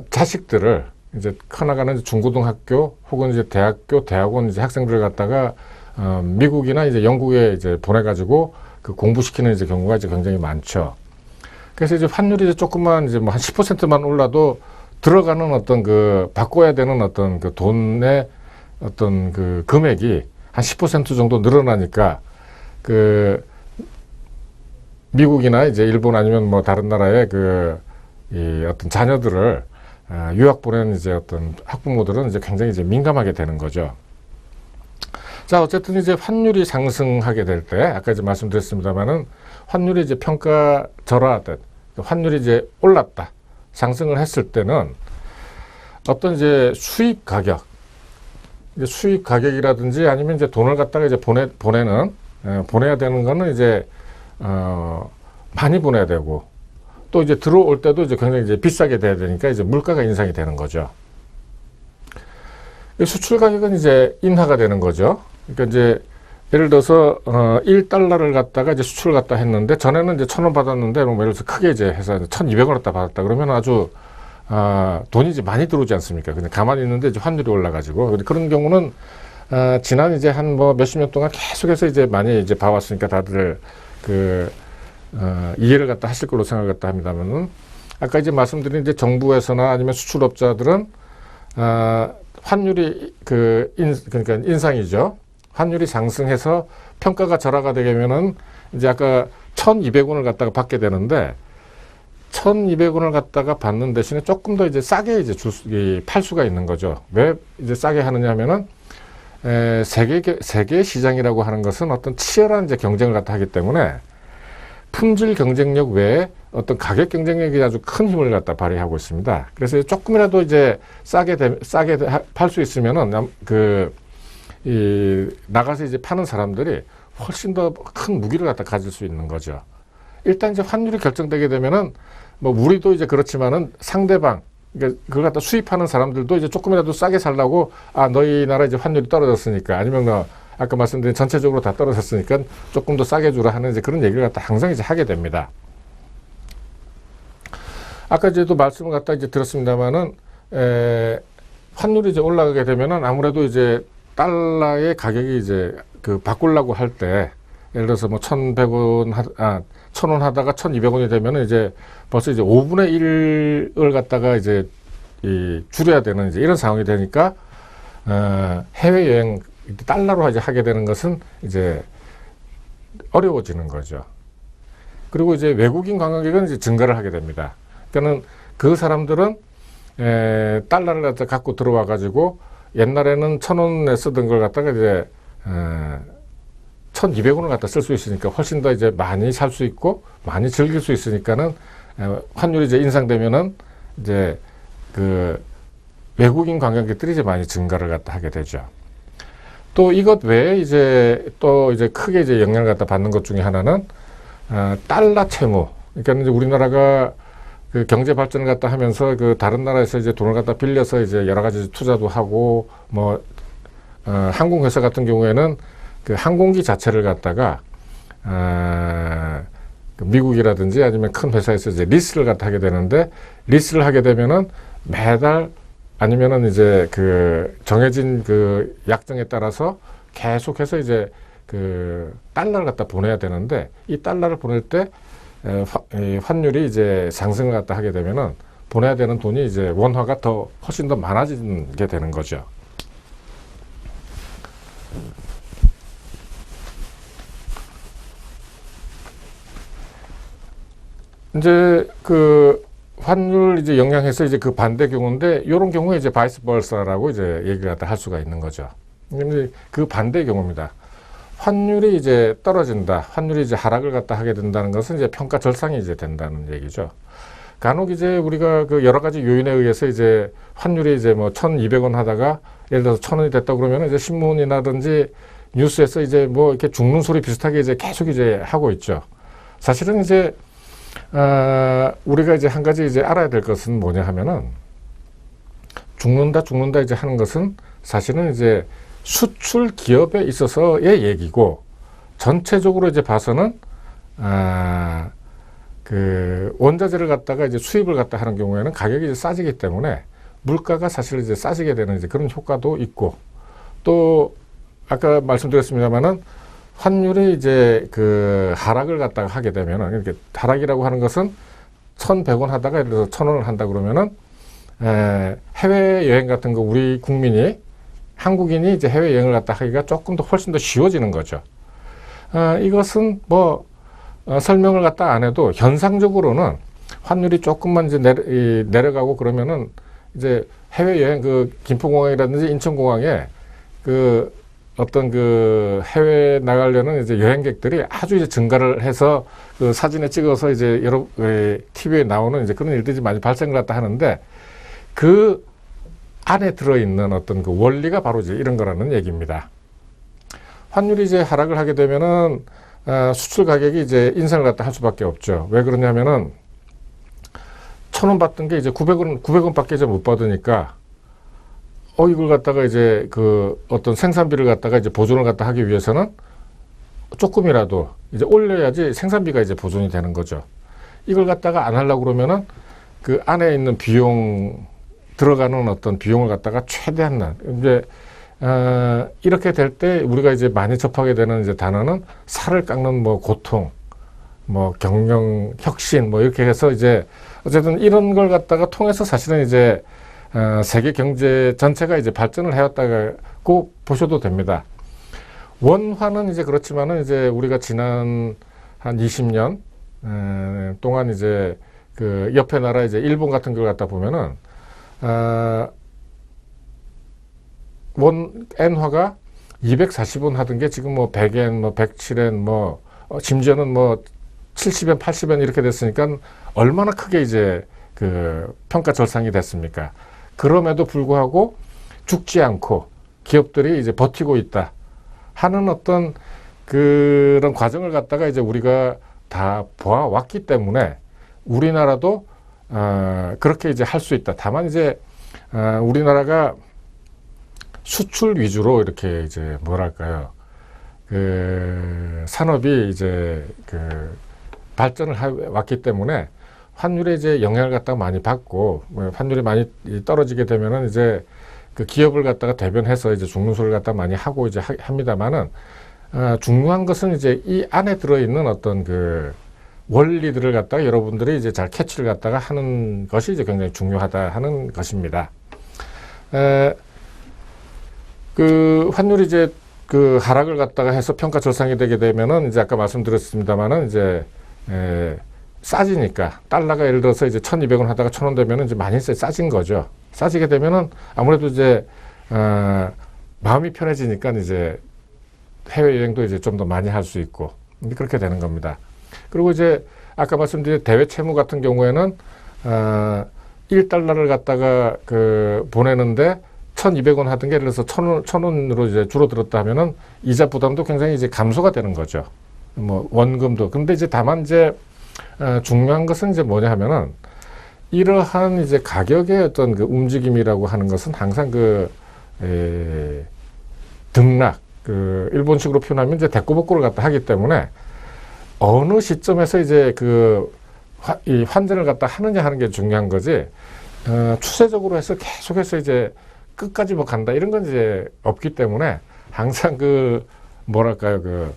자식들을 이제 커나가는 중고등학교 혹은 이제 대학교, 대학원 이제 학생들을 갖다가 미국이나 이제 영국에 이제 보내가지고 공부시키는 이제 경우가 이제 굉장히 많죠. 그래서 이제 환율이 이제 조금만 이제 뭐 한 10%만 올라도 들어가는 어떤 바꿔야 되는 어떤 돈의 어떤 금액이 한 10% 정도 늘어나니까 미국이나 이제 일본 아니면 뭐 다른 나라의 이 어떤 자녀들을 유학 보내는 이제 어떤 학부모들은 이제 굉장히 이제 민감하게 되는 거죠. 자, 어쨌든 이제 환율이 상승하게 될 때, 아까 이제 말씀드렸습니다만은, 환율이 이제 평가절하하듯 환율이 이제 올랐다, 상승을 했을 때는 어떤 이제 수입 가격이라든지 아니면 이제 돈을 갖다가 이제 보내야 되는 거는 이제 많이 보내야 되고, 또 이제 들어올 때도 이제 굉장히 이제 비싸게 돼야 되니까 이제 물가가 인상이 되는 거죠. 수출 가격은 이제 인하가 되는 거죠. 그러니까 이제 예를 들어서 1달러를 갖다가 이제 수출을 갖다 했는데, 전에는 이제 1,000원 받았는데, 뭐 예를 들어서 크게 이제 해서 1,200원 갖다 받았다 그러면 아주 돈이 이제 많이 들어오지 않습니까? 그냥 가만히 있는데 이제 환율이 올라가지고, 그런 경우는 지난 이제 한 뭐 몇십 년 동안 계속해서 이제 많이 이제 봐왔으니까 다들 이해를 갖다 하실 걸로 생각을 갖다 합니다만은, 아까 이제 이제 정부에서나 아니면 수출업자들은 환율이 그러니까 인상이죠. 환율이 상승해서 평가가 절하가 되면은 이제 아까 1,200원을 갖다가 받게 되는데, 1,200원을 갖다가 받는 대신에 조금 더 이제 싸게 이제 팔 수가 있는 거죠. 왜 이제 싸게 하느냐 하면은, 세계 시장이라고 하는 것은 어떤 치열한 이제 경쟁을 갖다 하기 때문에, 품질 경쟁력 외에 어떤 가격 경쟁력이 아주 큰 힘을 갖다 발휘하고 있습니다. 그래서 조금이라도 이제 싸게 팔 수 있으면은 나가서 이제 파는 사람들이 훨씬 더 큰 무기를 갖다 가질 수 있는 거죠. 일단 이제 환율이 결정되게 되면은, 뭐 우리도 이제 그렇지만은 상대방, 그러니까 그걸 갖다 수입하는 사람들도 이제 조금이라도 싸게 살라고 너희 나라 이제 환율이 떨어졌으니까 아니면 뭐 아까 말씀드린 전체적으로 다 떨어졌으니까 조금 더 싸게 주라 하는 이제 그런 얘기를 갖다 항상 이제 하게 됩니다. 아까 이제 또 말씀을 갖다 이제 들었습니다만은 환율이 이제 올라가게 되면은 아무래도 이제 달러의 가격이 이제 그 바꾸려고 할 때 예를 들어서 뭐 1,100원 하다가 1,200원이 되면은 이제 벌써 이제 5분의 1을 갖다가 이제 줄여야 되는 이제 이런 상황이 되니까 해외여행 달러로 이제 하게 되는 것은 이제 어려워지는 거죠. 그리고 이제 외국인 관광객은 이제 증가를 하게 됩니다. 그러니까는 그 사람들은 달러를 갖다 갖고 들어와 가지고 옛날에는 1,000원에 쓰던 걸 갖다가 이제 1,200원을 갖다 쓸 수 있으니까 훨씬 더 이제 많이 살 수 있고 많이 즐길 수 있으니까는 환율이 이제 인상되면은 이제 그 외국인 관광객들이 이제 많이 증가를 갖다 하게 되죠. 또 이것 외에 이제 또 이제 크게 이제 영향을 갖다 받는 것 중에 하나는 달러 채무. 그러니까 이제 우리나라가 그 경제 발전을 갖다 하면서 그 다른 나라에서 이제 돈을 갖다 빌려서 이제 여러 가지 투자도 하고 뭐 항공회사 같은 경우에는 그 항공기 자체를 갖다가 미국이라든지 아니면 큰 회사에서 이제 리스를 갖다 하게 되는데 리스를 하게 되면은 매달 아니면은 이제 그 정해진 그 약정에 따라서 계속해서 이제 그 달러를 갖다 보내야 되는데 이 달러를 보낼 때 환율이 이제 상승을 갖다 하게 되면은 보내야 되는 돈이 이제 원화가 더 훨씬 더 많아지게 되는 거죠. 이제 그 환율 이제 영향해서 이제 그 반대 경우인데 이런 경우에 이제 바이스 벌사라고 이제 얘기를 갖다 할 수가 있는 거죠. 그 반대 경우입니다. 환율이 이제 떨어진다. 환율이 이제 하락을 갖다 하게 된다는 것은 이제 평가 절상이 이제 된다는 얘기죠. 간혹 이제 우리가 그 여러 가지 요인에 의해서 이제 환율이 이제 뭐 1,200원 하다가 예를 들어서 1,000원이 됐다 그러면 이제 신문이라든지 뉴스에서 이제 뭐 이렇게 죽는 소리 비슷하게 이제 계속 이제 하고 있죠. 사실은 이제 우리가 이제 한 가지 이제 알아야 될 것은 뭐냐 하면은 죽는다 이제 하는 것은 사실은 이제 수출 기업에 있어서의 얘기고 전체적으로 이제 봐서는 그 원자재를 갖다가 이제 수입을 갖다 하는 경우에는 가격이 이제 싸지기 때문에 물가가 사실 이제 싸지게 되는 이제 그런 효과도 있고 또 아까 말씀드렸습니다만은 환율이 이제 그 하락을 갖다가 하게 되면은 이렇게 하락이라고 하는 것은 1,100원 하다가 예를 들어서 1,000원을 한다 그러면은 해외 여행 같은 거 우리 국민이 한국인이 이제 해외 여행을 갖다 하기가 조금 더 훨씬 더 쉬워지는 거죠. 이것은 뭐 설명을 갖다 안 해도 현상적으로는 환율이 조금만 이제 내려가고 그러면은 이제 해외 여행 그 김포공항이라든지 인천공항에 그 어떤 그 해외 나가려는 이제 여행객들이 아주 이제 증가를 해서 그 사진에 찍어서 이제 여러 TV에 나오는 이제 그런 일들이 많이 발생을 갖다 하는데 그 안에 들어있는 어떤 그 원리가 바로 이제 이런 거라는 얘기입니다. 환율이 이제 하락을 하게 되면은 수출 가격이 이제 인상을 갖다 할 수밖에 없죠. 왜 그러냐면은 1,000원 받던 게 이제 900원밖에 이제 못 받으니까 이걸 갖다가 이제 그 어떤 생산비를 갖다가 이제 보존을 갖다 하기 위해서는 조금이라도 이제 올려야지 생산비가 이제 보존이 되는 거죠. 이걸 갖다가 안 하려고 그러면은 그 안에 있는 비용 들어가는 어떤 비용을 갖다가 최대한 이제 이렇게 될 때 우리가 이제 많이 접하게 되는 이제 단어는 살을 깎는 뭐 고통, 뭐 경영 혁신 뭐 이렇게 해서 이제 어쨌든 이런 걸 갖다가 통해서 사실은 이제 세계 경제 전체가 이제 발전을 해왔다고 보셔도 됩니다. 원화는 이제 그렇지만은 이제 우리가 지난 한 20년 동안 이제 그 옆에 나라 이제 일본 같은 걸 갖다 보면은 엔화가 240원 하던 게 지금 뭐 100엔, 뭐 107엔, 뭐 심지어는 뭐 70엔, 80엔 이렇게 됐으니까 얼마나 크게 이제 그 평가 절상이 됐습니까? 그럼에도 불구하고 죽지 않고 기업들이 이제 버티고 있다 하는 어떤 그런 과정을 갖다가 이제 우리가 다 보아왔기 때문에 우리나라도 그렇게 이제 할 수 있다. 다만 이제 우리나라가 수출 위주로 이렇게 이제 뭐랄까요, 그 산업이 이제 그 발전을 왔기 때문에 환율에 이제 영향을 갖다가 많이 받고, 환율이 많이 떨어지게 되면은 이제 그 기업을 갖다가 대변해서 이제 죽는 소리를 갖다가 많이 하고 이제 합니다만은, 중요한 것은 이제 이 안에 들어있는 어떤 그 원리들을 갖다가 여러분들이 이제 잘 캐치를 갖다가 하는 것이 이제 굉장히 중요하다 하는 것입니다. 그 환율이 이제 그 하락을 갖다가 해서 평가 절상이 되게 되면은 이제 아까 말씀드렸습니다만은 이제 싸지니까, 달러가 예를 들어서 이제 1,200원 하다가 1,000원 되면은 이제 많이 싸진 거죠. 싸지게 되면은 아무래도 이제 마음이 편해지니까 이제 해외여행도 이제 좀 더 많이 할 수 있고, 그렇게 되는 겁니다. 그리고 이제 아까 말씀드린 대외 채무 같은 경우에는 1달러를 갖다가 그 보내는데 1,200원 하던 게 예를 들어서 1,000원으로 이제 줄어들었다 하면은 이자 부담도 굉장히 이제 감소가 되는 거죠. 뭐 원금도. 근데 이제 다만 이제 중요한 것은 이제 뭐냐 하면은, 이러한 이제 가격의 어떤 그 움직임이라고 하는 것은 항상 그 등락, 그 일본식으로 표현하면 이제 대꼬복구를 갖다 하기 때문에 어느 시점에서 이제 이 환전을 갖다 하느냐 하는 게 중요한 거지, 추세적으로 해서 계속해서 이제 끝까지 뭐 간다 이런 건 이제 없기 때문에, 항상 그 뭐랄까요,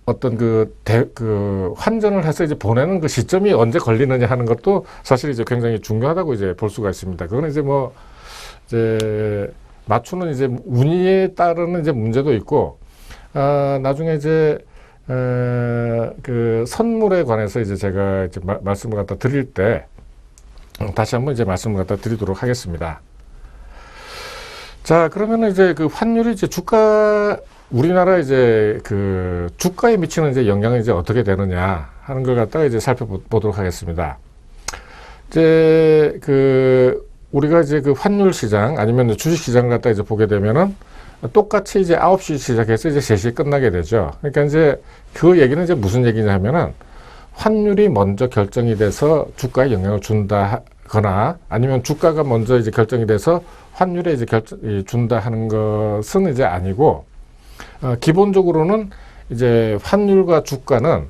어떤 그 환전을 해서 이제 보내는 그 시점이 언제 걸리느냐 하는 것도 사실 이제 굉장히 중요하다고 이제 볼 수가 있습니다. 그거는 이제 뭐 이제 맞추는 이제 운이에 따르는 이제 문제도 있고, 나중에 이제 그 선물에 관해서 이제 제가 이제 말씀을 갖다 드릴 때 다시 한번 이제 말씀을 갖다 드리도록 하겠습니다. 자, 그러면은 이제 그 환율이 이제 우리나라 이제 그 주가에 미치는 이제 영향이 이제 어떻게 되느냐 하는 걸 갖다가 이제 살펴보도록 하겠습니다. 이제 우리가 이제 그 환율 시장 아니면 주식 시장을 갖다 이제 보게 되면은 똑같이 이제 9시 시작해서 이제 3시에 끝나게 되죠. 그러니까 이제 그 얘기는 이제 무슨 얘기냐 하면은, 환율이 먼저 결정이 돼서 주가에 영향을 준다거나, 아니면 주가가 먼저 이제 결정이 돼서 환율에 이제 준다 하는 것은 이제 아니고, 기본적으로는 이제 환율과 주가는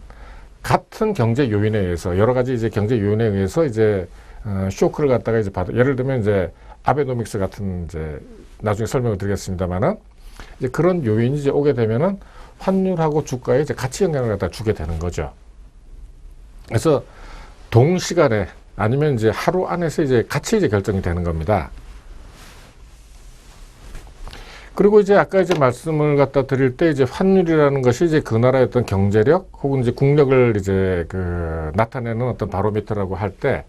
같은 경제 요인에 의해서, 여러 가지 이제 경제 요인에 의해서 이제 쇼크를 갖다가 이제 예를 들면 이제 아베노믹스 같은 이제 나중에 설명을 드리겠습니다만은, 이제 그런 요인이 이제 오게 되면은 환율하고 주가에 이제 같이 영향을 갖다 주게 되는 거죠. 그래서 동시간에 아니면 이제 하루 안에서 이제 같이 이제 결정이 되는 겁니다. 그리고 이제 아까 이제 말씀을 갖다 드릴 때, 이제 환율이라는 것이 이제 그 나라의 어떤 경제력 혹은 이제 국력을 이제 나타내는 어떤 바로미터라고 할 때,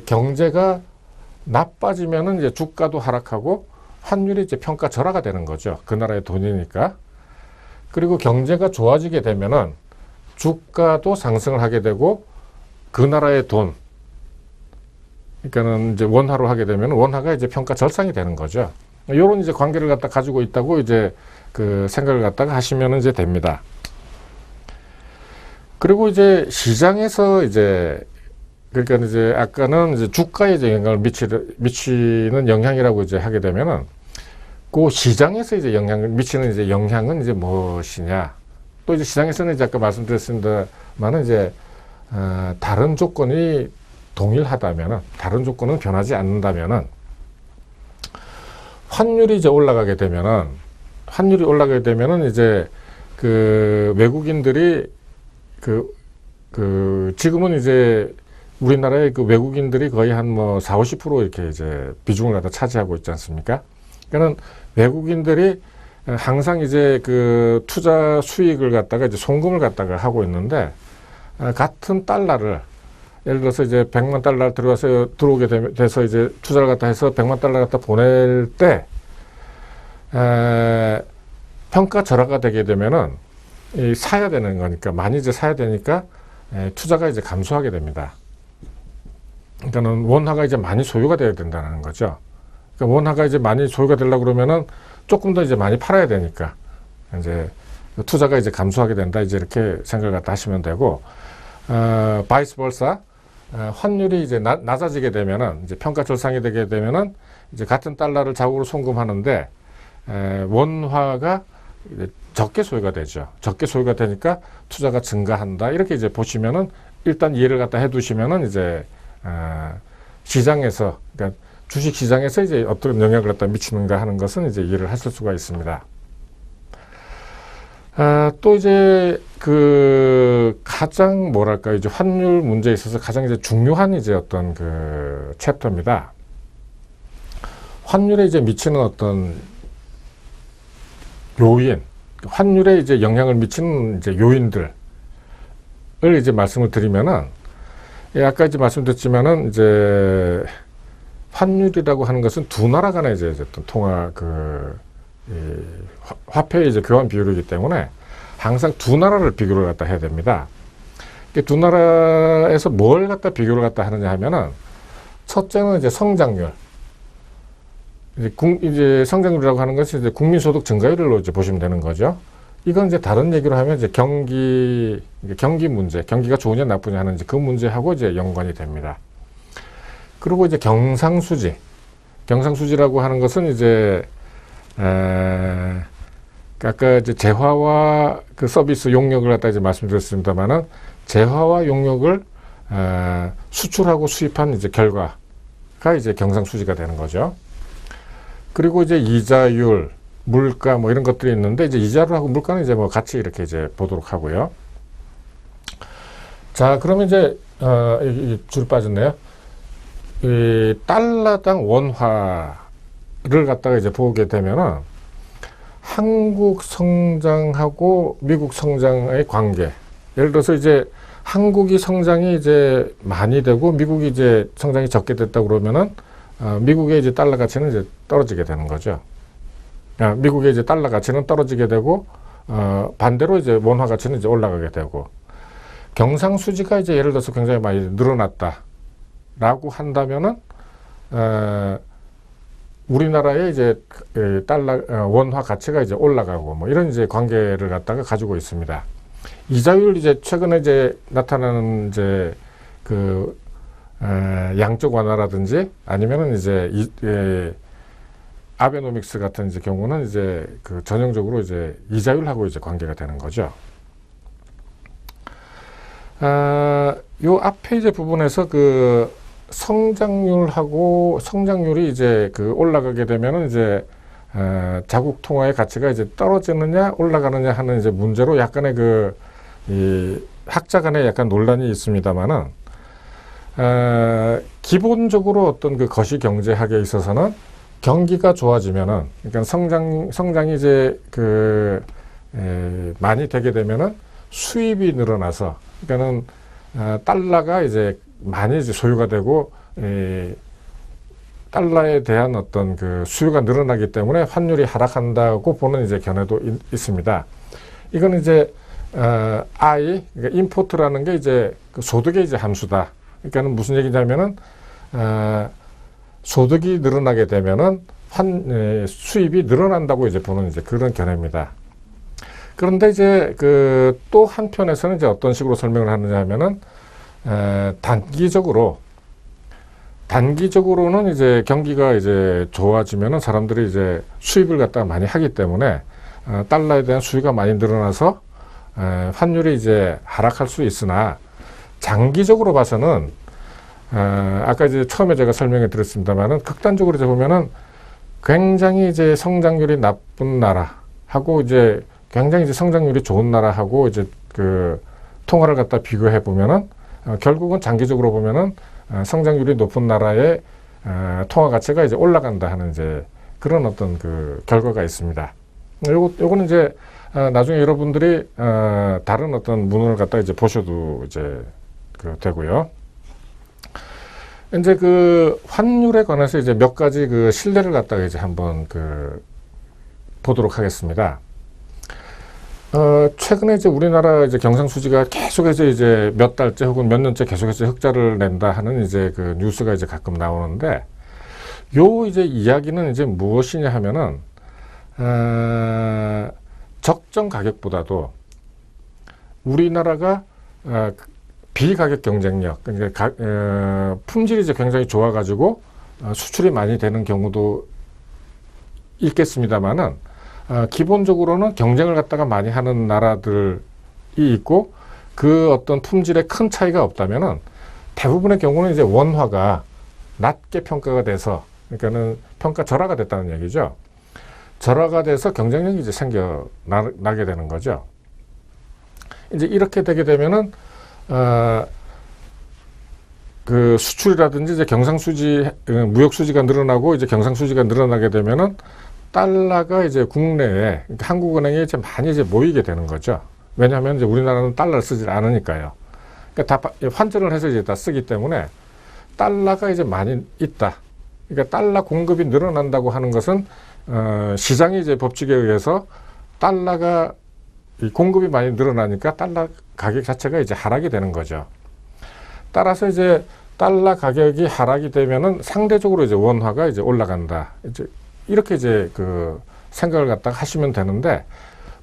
경제가 나빠지면은 이제 주가도 하락하고 환율이 이제 평가 절하가 되는 거죠. 그 나라의 돈이니까. 그리고 경제가 좋아지게 되면은 주가도 상승을 하게 되고, 그 나라의 돈, 그러니까는 이제 원화로 하게 되면 원화가 이제 평가 절상이 되는 거죠. 이런 이제 관계를 갖다 가지고 있다고 이제 그 생각을 갖다가 하시면 이제 됩니다. 그리고 이제 시장에서 이제, 그러니까 이제 아까는 이제 주가에 이제 영향을 미치는 영향이라고 이제 하게 되면은, 그 시장에서 이제 영향을 미치는 이제 영향은 이제 무엇이냐. 또 이제 시장에서는 이제 아까 말씀드렸습니다만은 이제 다른 조건이 동일하다면은, 다른 조건은 변하지 않는다면은, 환율이 이제 올라가게 되면은 이제 그 외국인들이 지금은 이제 우리나라의 그 외국인들이 거의 한 뭐 40~50% 이렇게 이제 비중을 갖다 차지하고 있지 않습니까? 그러니까 외국인들이 항상 이제 그 투자 수익을 갖다가 이제 송금을 갖다가 하고 있는데, 같은 달러를 예를 들어서 이제 100만 달러 들어오게 돼서 이제 투자를 갖다 해서 100만 달러 갖다 보낼 때, 평가 절하가 되게 되면은 사야 되는 거니까, 많이 이제 사야 되니까 투자가 이제 감소하게 됩니다. 그러니까는 원화가 이제 많이 소유가 돼야 된다는 거죠. 그러니까 원화가 이제 많이 소유가 되려고 그러면은 조금 더 이제 많이 팔아야 되니까 이제 투자가 이제 감소하게 된다, 이제 이렇게 생각을 갖다 하시면 되고, 바이스 벌사 환율이 이제 낮아지게 되면은 이제 평가 절상이 되게 되면은 이제 같은 달러를 자국으로 송금하는데 원화가 적게 소요가 되죠. 적게 소요가 되니까 투자가 증가한다. 이렇게 이제 보시면은 일단 이해를 갖다 해두시면은 이제 시장에서 그러니까 주식 시장에서 이제 어떤 영향을 갖다 미치는가 하는 것은 이제 이해를 하실 수가 있습니다. 또 이제 그 가장 뭐랄까 이제 환율 문제에 있어서 가장 이제 중요한 이제 어떤 그 챕터입니다. 환율에 이제 미치는 어떤 요인, 환율에 이제 영향을 미치는 이제 요인들을 이제 말씀을 드리면은, 아까 이제 말씀드렸지만은 이제 환율이라고 하는 것은 두 나라 간의 이제 어떤 통화 화폐의 이제 교환 비율이기 때문에 항상 두 나라를 비교를 갖다 해야 됩니다. 두 나라에서 뭘 갖다 비교를 갖다 하느냐 하면은 첫째는 이제 성장률. 이제 성장률이라고 하는 것이 이제 국민소득 증가율로 이제 보시면 되는 거죠. 이건 이제 다른 얘기로 하면 이제 경기 문제, 경기가 좋으냐 나쁘냐 하는 이제 그 문제하고 이제 연관이 됩니다. 그리고 이제 경상수지라고 하는 것은 이제 아까 이제 재화와 그 서비스 용역을 갖다 이제 말씀드렸습니다만은 재화와 용역을 수출하고 수입한 이제 결과가 이제 경상수지가 되는 거죠. 그리고 이제 이자율, 물가 뭐 이런 것들이 있는데 이제 이자율하고 물가는 이제 뭐 같이 이렇게 이제 보도록 하고요. 자, 그러면 이제 줄 빠졌네요. 이 달러당 원화를 갖다가 이제 보게 되면은 한국 성장하고 미국 성장의 관계. 예를 들어서 이제 한국이 성장이 이제 많이 되고 미국이 이제 성장이 적게 됐다 그러면은 미국의 이제 달러 가치는 이제 떨어지게 되는 거죠. 미국의 이제 달러 가치는 떨어지게 되고 반대로 이제 원화 가치는 이제 올라가게 되고 경상수지가 이제 예를 들어서 굉장히 많이 늘어났다라고 한다면은 우리나라의 이제 달러 원화 가치가 이제 올라가고 뭐 이런 이제 관계를 갖다가 가지고 있습니다. 이자율 이제 최근에 이제 나타나는 이제 그 양적 완화라든지 아니면은 이제 아베노믹스 같은 이제 경우는 이제 그 전형적으로 이제 이자율하고 이제 관계가 되는 거죠. 요 앞에 이제 부분에서 그 성장률이 이제 그 올라가게 되면은 이제 자국 통화의 가치가 이제 떨어지느냐 올라가느냐 하는 이제 문제로 약간의 이 학자 간에 약간 논란이 있습니다만은 기본적으로 어떤 그 거시 경제학에 있어서는 경기가 좋아지면은 그러니까 성장이 이제 많이 되게 되면은 수입이 늘어나서 그러니까는 달러가 이제 많이 이제 소유가 되고 달러에 대한 어떤 그 수요가 늘어나기 때문에 환율이 하락한다고 보는 이제 견해도 있습니다. 이거는 이제 그러니까 임포트라는 게 이제 그 소득의 이제 함수다. 그러니까는 무슨 얘기냐면은 소득이 늘어나게 되면은 수입이 늘어난다고 이제 보는 이제 그런 견해입니다. 그런데 이제 그 또 한편에서는 이제 어떤 식으로 설명을 하느냐 하면은 단기적으로는 이제 경기가 이제 좋아지면은 사람들이 이제 수입을 갖다가 많이 하기 때문에 달러에 대한 수요가 많이 늘어나서 환율이 이제 하락할 수 있으나 장기적으로 봐서는 아까 이제 처음에 제가 설명해 드렸습니다만은 극단적으로 이제 보면은 굉장히 이제 성장률이 나쁜 나라하고 이제 굉장히 이제 성장률이 좋은 나라하고 이제 그 통화를 갖다 비교해 보면은 결국은 장기적으로 보면은 성장률이 높은 나라의 통화 가치가 이제 올라간다 하는 이제 그런 어떤 그 결과가 있습니다. 요거는 이제 나중에 여러분들이 다른 어떤 문헌을 갖다 이제 보셔도 이제 되고요. 이제 그 환율에 관해서 이제 몇 가지 그 신뢰를 갖다가 이제 한번 보도록 하겠습니다. 최근에 이제 우리나라 이제 경상수지가 계속해서 이제 몇 달째 혹은 몇 년째 계속해서 흑자를 낸다 하는 이제 그 뉴스가 이제 가끔 나오는데 요 이제 이야기는 이제 무엇이냐 하면은 적정 가격보다도 우리나라가 비가격 경쟁력, 그러니까 품질이 이제 굉장히 좋아가지고 수출이 많이 되는 경우도 있겠습니다만은 기본적으로는 경쟁을 갖다가 많이 하는 나라들이 있고 그 어떤 품질에 큰 차이가 없다면은 대부분의 경우는 이제 원화가 낮게 평가가 돼서 그러니까는 평가 절하가 됐다는 얘기죠. 절하가 돼서 경쟁력이 이제 생겨나게 되는 거죠. 이제 이렇게 되게 되면은 그 수출이라든지 이제 경상수지, 무역수지가 늘어나고 이제 경상수지가 늘어나게 되면은 달러가 이제 국내에, 그러니까 한국은행에 이제 많이 이제 모이게 되는 거죠. 왜냐하면 이제 우리나라는 달러를 쓰지 않으니까요. 그러니까 다 환전을 해서 이제 다 쓰기 때문에 달러가 이제 많이 있다. 그러니까 달러 공급이 늘어난다고 하는 것은 시장의 이제 법칙에 의해서 달러가 이 공급이 많이 늘어나니까 달러 가격 자체가 이제 하락이 되는 거죠. 따라서 이제 달러 가격이 하락이 되면은 상대적으로 이제 원화가 이제 올라간다. 이제 이렇게 이제 그 생각을 갖다가 하시면 되는데,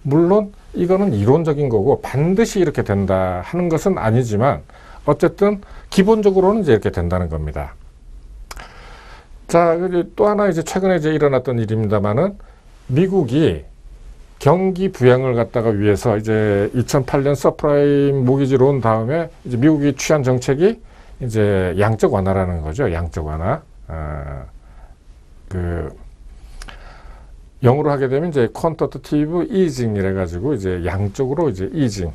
물론 이거는 이론적인 거고 반드시 이렇게 된다 하는 것은 아니지만 어쨌든 기본적으로는 이제 이렇게 된다는 겁니다. 자, 또 하나 이제 최근에 이제 일어났던 일입니다만은 미국이 경기 부양을 갖다가 위해서 이제 2008년 서프라임 모기지 론 다음에 이제 미국이 취한 정책이 이제 양적 완화라는 거죠. 양적 완화. 영어로 하게 되면 이제 퀀터티티브 이징이래 가지고 이제 양적으로 이제 이징,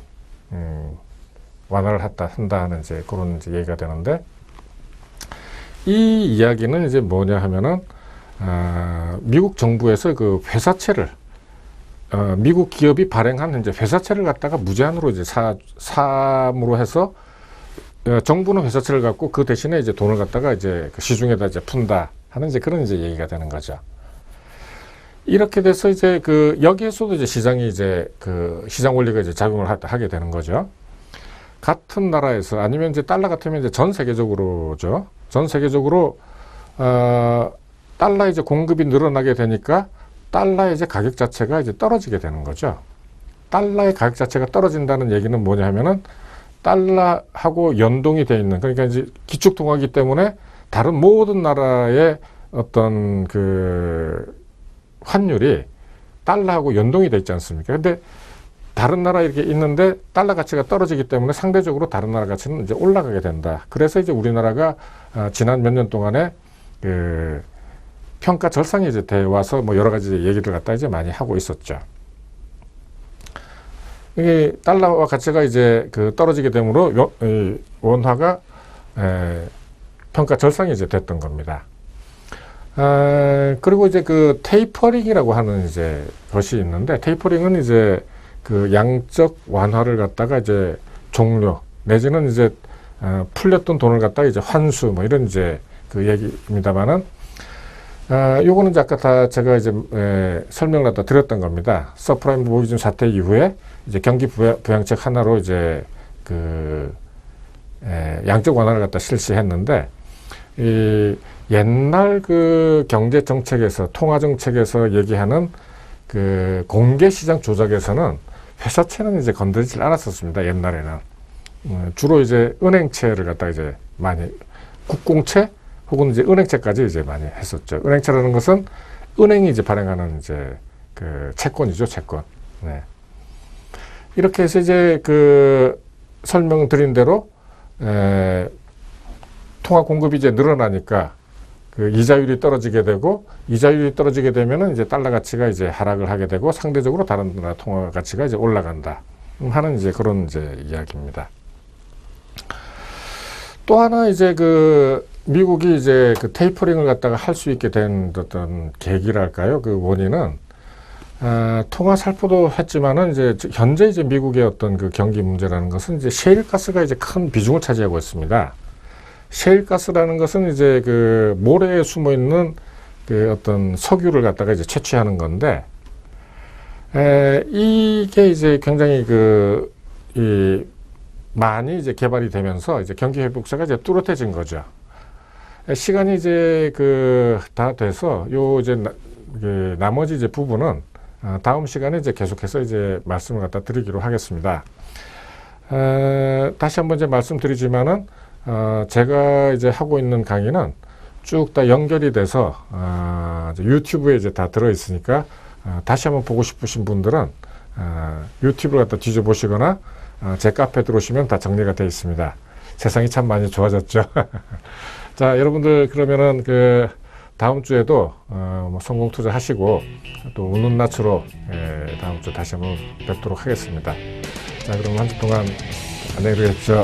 완화를 한다 하는 이제 그런 이제 얘기가 되는데, 이 이야기는 이제 뭐냐 하면은, 미국 정부에서 그 회사채를 미국 기업이 발행한 이제 회사채를 갖다가 무제한으로 이제 사므로 해서 정부는 회사채를 갖고 그 대신에 이제 돈을 갖다가 이제 그 시중에다 이제 푼다 하는 이제 그런 이제 얘기가 되는 거죠. 이렇게 돼서 이제 그 여기에서도 이제 시장이 이제 그 시장 원리가 이제 작용을 하게 되는 거죠. 같은 나라에서 아니면 이제 달러 같으면 이제 전 세계적으로죠. 전 세계적으로 달러 이제 공급이 늘어나게 되니까 달러의 이제 가격 자체가 이제 떨어지게 되는 거죠. 달러의 가격 자체가 떨어진다는 얘기는 뭐냐 하면은 달러하고 연동이 되어 있는, 그러니까 이제 기축통화이기 때문에 다른 모든 나라의 어떤 그 환율이 달러하고 연동이 되어 있지 않습니까? 근데 다른 나라 이렇게 있는데 달러 가치가 떨어지기 때문에 상대적으로 다른 나라 가치는 이제 올라가게 된다. 그래서 이제 우리나라가 지난 몇 년 동안에 그 평가 절상이 이제 돼 와서 뭐 여러 가지 얘기를 갖다 이제 많이 하고 있었죠. 이게 달러와 가치가 이제 그 떨어지게 되므로 원화가 평가 절상이 이제 됐던 겁니다. 그리고 이제 그 테이퍼링이라고 하는 이제 것이 있는데, 테이퍼링은 이제 그 양적 완화를 갖다가 이제 종료 내지는 이제 풀렸던 돈을 갖다가 이제 환수 뭐 이런 이제 그 얘기입니다만은, 요거는 이제 아까 다 제가 이제 설명을 갖다 드렸던 겁니다. 서프라임 모기지 사태 이후에 이제 경기 부양책 하나로 이제 그 양적 완화를 갖다 실시했는데, 이 옛날 그 경제 정책에서 통화 정책에서 얘기하는 그 공개 시장 조작에서는 회사채는 이제 건드리질 않았었습니다. 옛날에는 주로 이제 은행채를 갖다 이제 많이 국공채 혹은 이제 은행채까지 이제 많이 했었죠. 은행채라는 것은 은행이 이제 발행하는 이제 그 채권이죠, 채권. 네. 이렇게 해서 이제 그 설명드린 대로 통화 공급이 이제 늘어나니까 그 이자율이 떨어지게 되고, 이자율이 떨어지게 되면은 이제 달러 가치가 이제 하락을 하게 되고 상대적으로 다른 나라 통화 가치가 이제 올라간다 하는 이제 그런 이제 이야기입니다. 또 하나 이제 그 미국이 이제 그 테이퍼링을 갖다가 할 수 있게 된 어떤 계기랄까요? 그 원인은 통화 살포도 했지만은 이제 현재 이제 미국의 어떤 그 경기 문제라는 것은 이제 셰일가스가 이제 큰 비중을 차지하고 있습니다. 셰일가스라는 것은 이제 그 모래에 숨어 있는 그 어떤 석유를 갖다가 이제 채취하는 건데, 이게 이제 굉장히 많이 이제 개발이 되면서 이제 경기 회복세가 이제 뚜렷해진 거죠. 시간이 이제 다 돼서 요 이제 나머지 이제 부분은 다음 시간에 이제 계속해서 이제 말씀을 갖다 드리기로 하겠습니다. 다시 한번 이제 말씀드리지만은 제가 이제 하고 있는 강의는 쭉 다 연결이 돼서 이제 유튜브에 이제 다 들어 있으니까 다시 한번 보고 싶으신 분들은 유튜브를 갖다 뒤져보시거나 제 카페에 들어오시면 다 정리가 되어 있습니다. 세상이 참 많이 좋아졌죠. 자, 여러분들 그러면은 그 다음 주에도 뭐 성공 투자하시고 또 웃는 낯으로 다음 주 다시 한번 뵙도록 하겠습니다. 자, 그럼 한 주 동안 안녕히 계십시오.